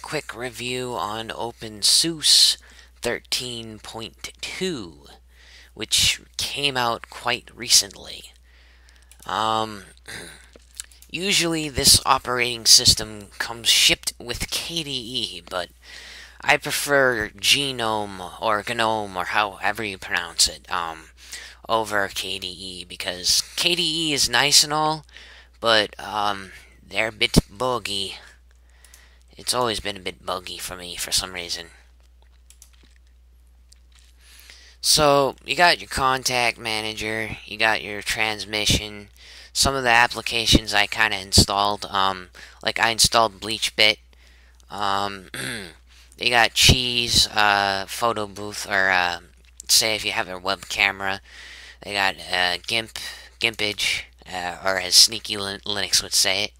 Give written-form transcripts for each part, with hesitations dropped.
quick review on OpenSUSE 13.2, which came out quite recently. Usually this operating system comes shipped with KDE, but I prefer GNOME or GNOME or however you pronounce it, over KDE, because KDE is nice and all, but they're a bit buggy. It's always been a bit buggy for me for some reason. So, you got your contact manager, you got your transmission, some of the applications I kind of installed, like I installed BleachBit, you got Cheese, Photo Booth, or say if you have a web camera, they got Gimpage, or as Sneaky Linux would say it.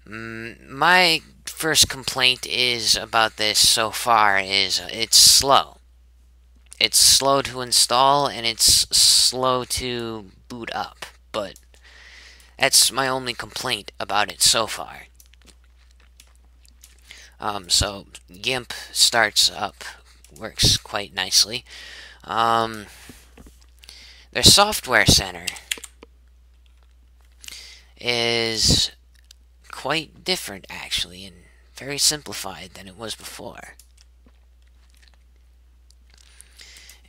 My first complaint is about this so far is it's slow. It's slow to install and it's slow to boot up, but that's my only complaint about it so far. So GIMP starts up, works quite nicely. Their software center is quite different, actually, and very simplified than it was before.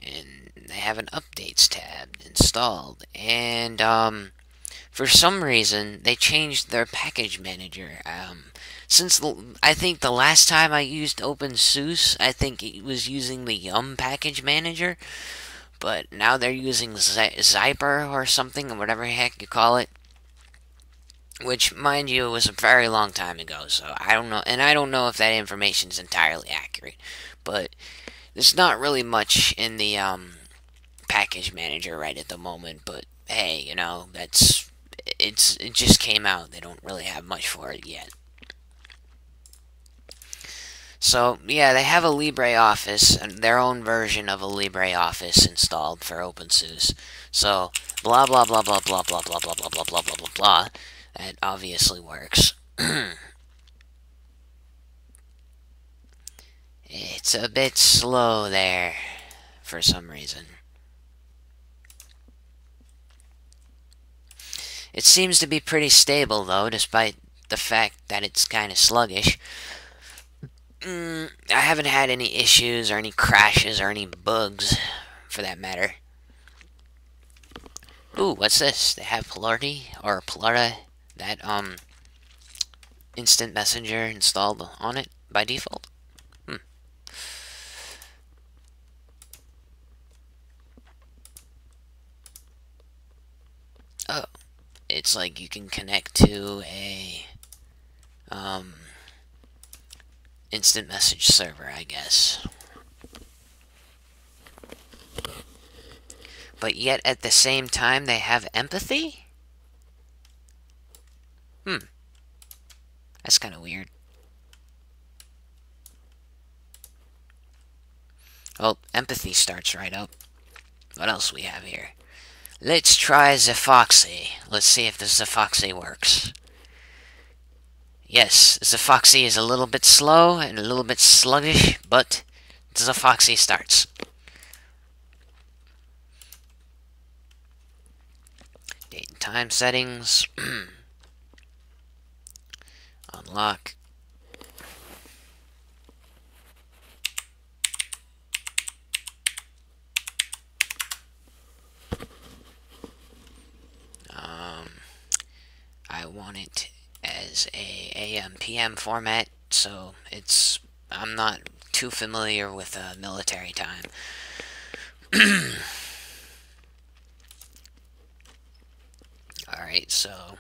And they have an updates tab installed, and for some reason they changed their package manager. I think the last time I used OpenSUSE, I think it was using the Yum package manager, but now they're using Zyper or something, or whatever the heck you call it. Which, mind you, was a very long time ago, so I don't know, and I don't know if that information is entirely accurate, but there's not really much in the package manager right at the moment. But hey, you know, it just came out. They don't really have much for it yet. So yeah, they have a LibreOffice and their own version of a LibreOffice installed for OpenSUSE. So blah blah blah blah blah blah blah blah blah blah blah blah blah blah. That obviously works. It's a bit slow there for some reason. It seems to be pretty stable though, despite the fact that it's kind of sluggish. I haven't had any issues or any crashes or any bugs, for that matter. Ooh, what's this? They have Polarity or Pollara, that instant messenger installed on it by default. Oh, it's like you can connect to a instant message server, I guess. But yet at the same time they have empathy? That's kind of weird. Well, empathy starts right up. What else we have here? Let's try Zefoxy. Let's see if the Zefoxy works. Yes, Zefoxy is a little bit slow and a little bit sluggish, but Zefoxy starts. Date and time settings. Unlock. I want it as a AM/PM format, so I'm not too familiar with military time. Alright, so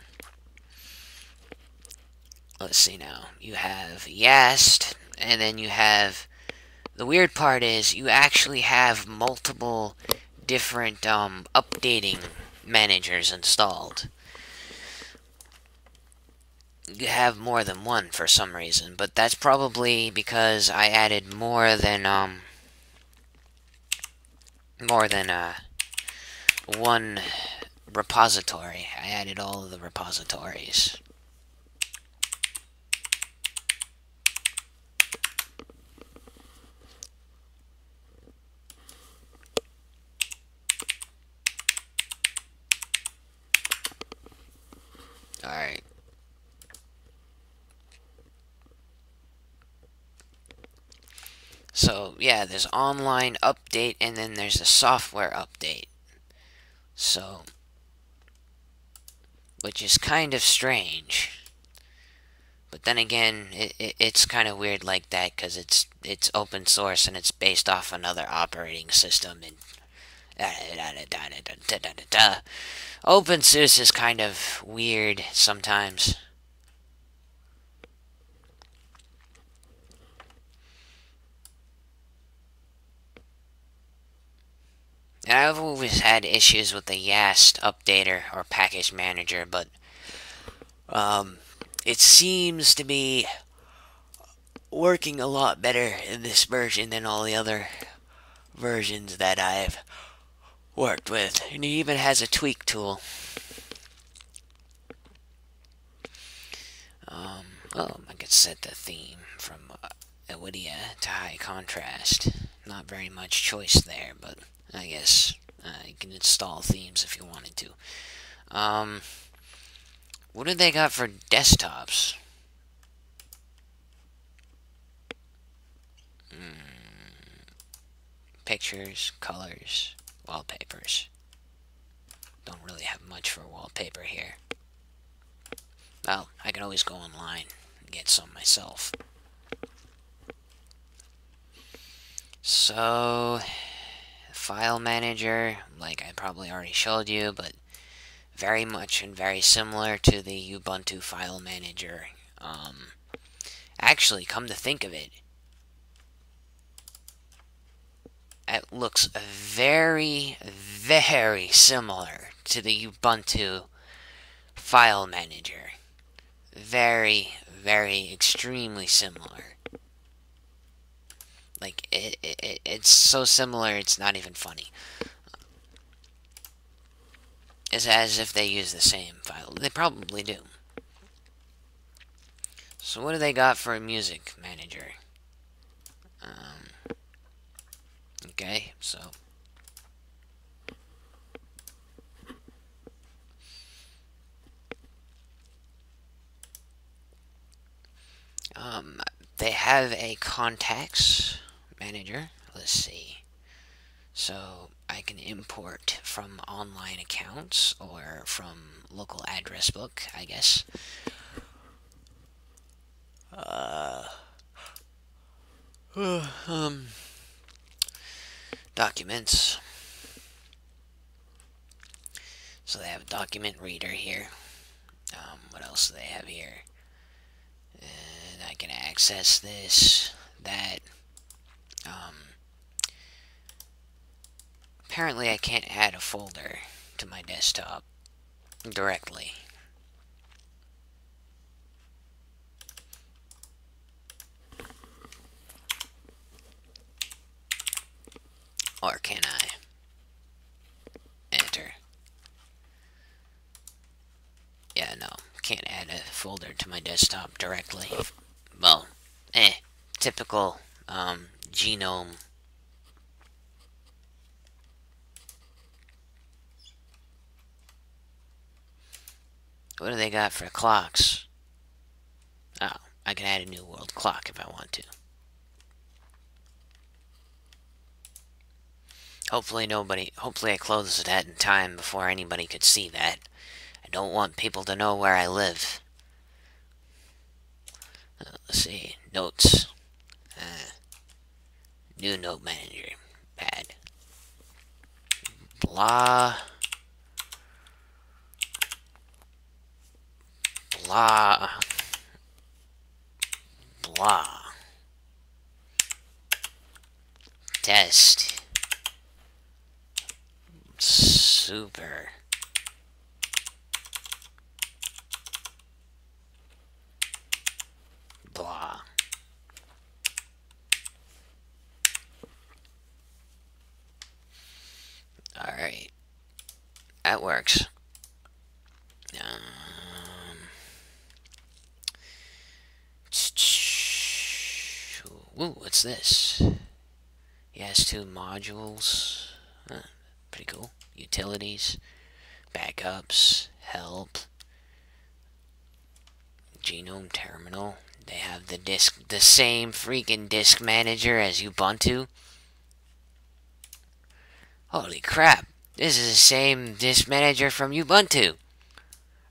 let's see now. You have YAST, and then you have, the weird part is you actually have multiple different updating managers installed. You have more than one for some reason, but that's probably because I added more than one repository. I added all of the repositories. Alright. So, yeah, there's online update and then there's a software update. So, which is kind of strange. But then again, it's kind of weird like that because it's open source and it's based off another operating system and OpenSUSE is kind of weird sometimes. And I've always had issues with the YAST updater or package manager, but it seems to be working a lot better in this version than all the other versions that I've worked with. And it even has a tweak tool. Oh, I could set the theme from Nvidia to high contrast. Not very much choice there, but I guess you can install themes if you wanted to. What do they got for desktops? Pictures, colors, wallpapers. Don't really have much for wallpaper here. Well, I can always go online and get some myself. So, file manager, like I probably already showed you, but very much and very similar to the Ubuntu file manager. Actually, come to think of it, it looks very, very similar to the Ubuntu file manager. Very, very, extremely similar. Like, it's so similar, it's not even funny. It's as if they use the same file. They probably do. So what do they got for a music manager? Okay, so they have a contacts manager. Let's see. So I can import from online accounts or from local address book, I guess. Documents. So they have a document reader here. What else do they have here? And I can access this, that. Apparently I can't add a folder to my desktop directly. Or can I? Enter. Yeah, no. Can't add a folder to my desktop directly. Well, typical genome. What do they got for clocks? Oh, I can add a new world clock if I want to. Hopefully I closed that in time before anybody could see that. I don't want people to know where I live. Let's see, notes. New note manager. Pad. Blah. Blah. Blah. Test. Super. Blah. Alright. That works. Ooh, what's this? He has two modules. Pretty cool. Utilities, backups, help, Genome Terminal. They have the same freaking disk manager as Ubuntu. Holy crap! This is the same disk manager from Ubuntu.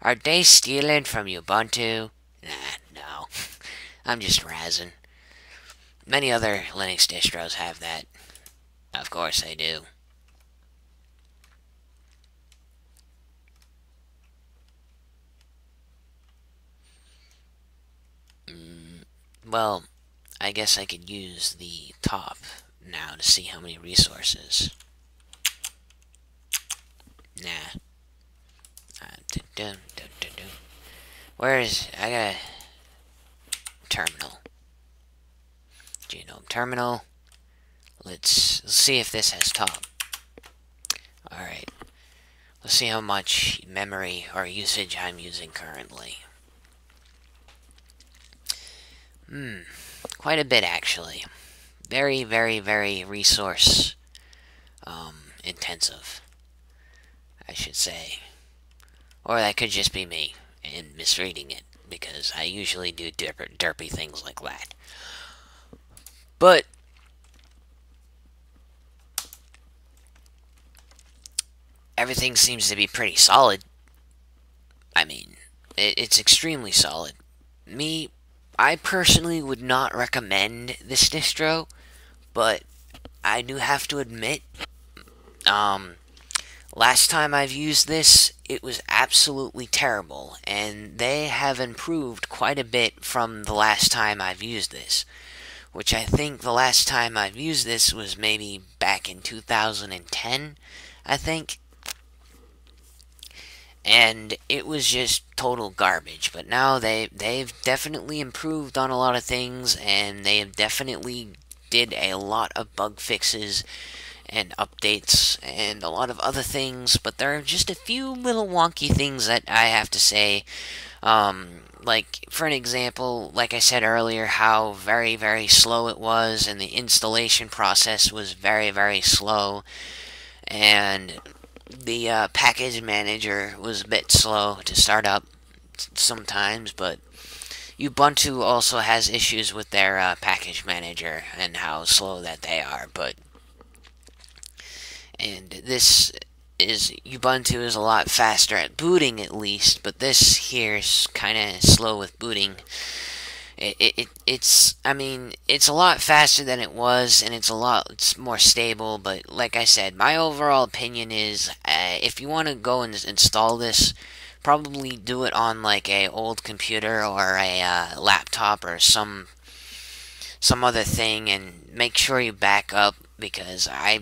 Are they stealing from Ubuntu? Nah, no. I'm just razzing. Many other Linux distros have that. Of course they do. Well, I guess I could use the top now to see how many resources. Nah. Where is... I got a terminal. Genome terminal. Let's see if this has top. Alright. Let's see how much memory or usage I'm using currently. Quite a bit, actually. Very, very, very resource intensive, I should say. Or that could just be me and misreading it, because I usually do derpy things like that. But everything seems to be pretty solid. I mean, it's extremely solid. I personally would not recommend this distro, but I do have to admit, last time I've used this, it was absolutely terrible, and they have improved quite a bit from the last time I've used this, which I think the last time I've used this was maybe back in 2010, I think. And it was just total garbage. But now they've definitely improved on a lot of things, and they have definitely did a lot of bug fixes and updates and a lot of other things. But there are just a few little wonky things that I have to say. Like, for an example, like I said earlier, how very, very slow it was, and the installation process was very, very slow. And the package manager was a bit slow to start up sometimes, but Ubuntu also has issues with their package manager and how slow that they are. And this is Ubuntu is a lot faster at booting, at least, but this here is kind of slow with booting. I mean, it's a lot faster than it was, and it's more stable, but like I said, my overall opinion is, if you want to go and install this, probably do it on, like, a old computer or a laptop or some other thing, and make sure you back up, because I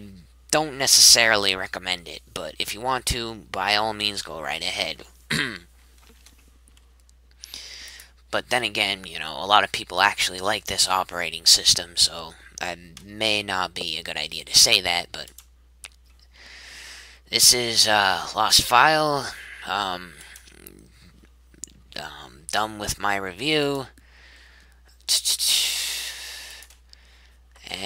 don't necessarily recommend it, but if you want to, by all means, go right ahead. But then again, you know, a lot of people actually like this operating system, so it may not be a good idea to say that, but this is lostfile. Done with my review. And